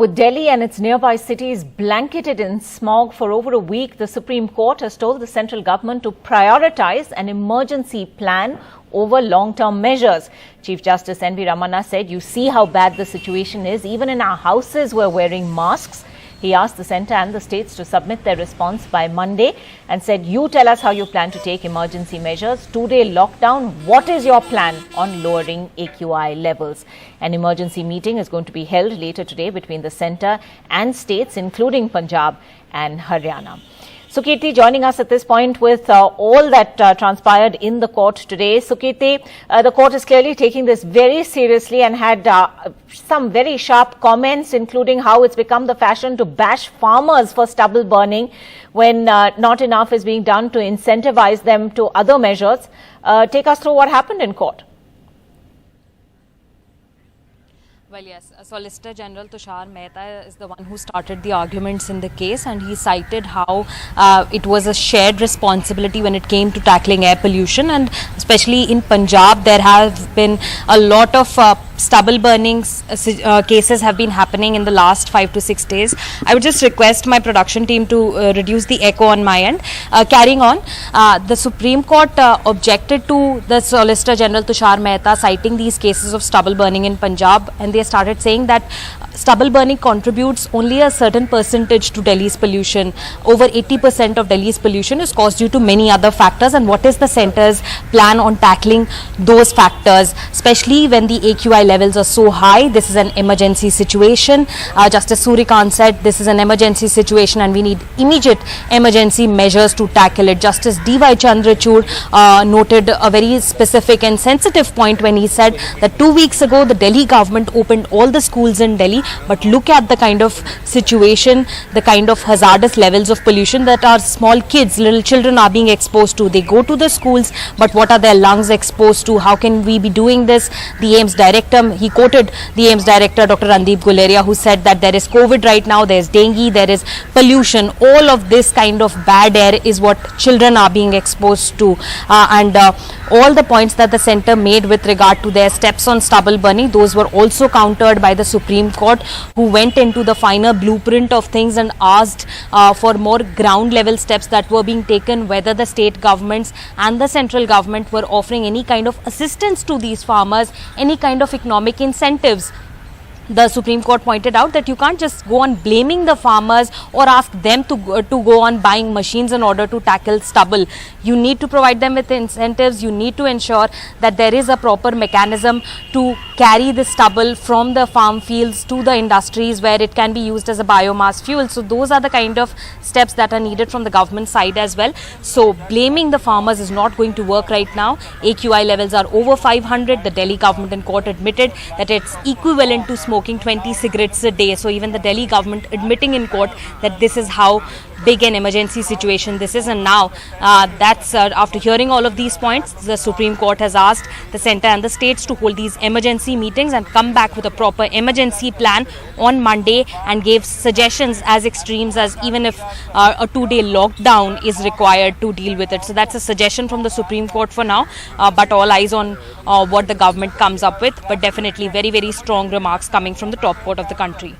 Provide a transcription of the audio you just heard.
with Delhi and its nearby cities blanketed in smog for over a week, the Supreme Court has told the central government to prioritize an emergency plan over long-term measures. Chief Justice N.V. Ramana said, "You see how bad the situation is. Even in our houses, we're wearing masks." He asked the centre and the states to submit their response by Monday and said, "You tell us how you plan to take emergency measures. Two-day lockdown, what is your plan on lowering AQI levels?" An emergency meeting is going to be held later today between the centre and states, including Punjab and Haryana. Sukirti joining us at this point with all that transpired in the court today. Sukirti, the court is clearly taking this very seriously and had some very sharp comments, including how it's become the fashion to bash farmers for stubble burning when not enough is being done to incentivize them to other measures. Take us through what happened in court. Well, yes, Solicitor General Tushar Mehta is the one who started the arguments in the case, and he cited how it was a shared responsibility when it came to tackling air pollution, and especially in Punjab there have been a lot of stubble burning cases have been happening in the last 5 to 6 days. I would just request my production team to reduce the echo on my end. Carrying on, the Supreme Court objected to the Solicitor General Tushar Mehta citing these cases of stubble burning in Punjab, and they started saying that stubble burning contributes only a certain percentage to Delhi's pollution. Over 80% of Delhi's pollution is caused due to many other factors, and what is the centre's plan on tackling those factors, especially when the AQI levels are so high? This is an emergency situation. Justice Surikant said this is an emergency situation and we need immediate emergency measures to tackle it. Justice D.Y. Chandrachud noted a very specific and sensitive point when he said that 2 weeks ago the Delhi government opened all the schools in Delhi, but look at the kind of situation, the kind of hazardous levels of pollution that our small kids, little children are being exposed to. They go to the schools, but what are their lungs exposed to? How can we be doing this? The AIIMS director, he quoted the AIIMS director, Dr. Randeep Guleria, who said that there is COVID right now, there is dengue, there is pollution. All of this kind of bad air is what children are being exposed to. All the points that the centre made with regard to their steps on stubble burning, those were also countered by the Supreme Court, who went into the finer blueprint of things and asked for more ground level steps that were being taken, whether the state governments and the central government were offering any kind of assistance to these farmers, any kind of economic incentives. The Supreme Court pointed out that you can't just go on blaming the farmers or ask them to go on buying machines in order to tackle stubble. You need to provide them with incentives. You need to ensure that there is a proper mechanism to carry the stubble from the farm fields to the industries where it can be used as a biomass fuel. So those are the kind of steps that are needed from the government side as well. So blaming the farmers is not going to work right now. AQI levels are over 500. The Delhi government in court admitted that it's equivalent to smoking 20 cigarettes a day. So even the Delhi government admitting in court that this is how big an emergency situation this is. And now after hearing all of these points, the Supreme Court has asked the centre and the states to hold these emergency meetings and come back with a proper emergency plan on Monday, and gave suggestions as extremes as even if a 2-day lockdown is required to deal with it. So that's a suggestion from the Supreme Court for now, but all eyes on what the government comes up with. But definitely very, very strong remarks coming from the top court of the country.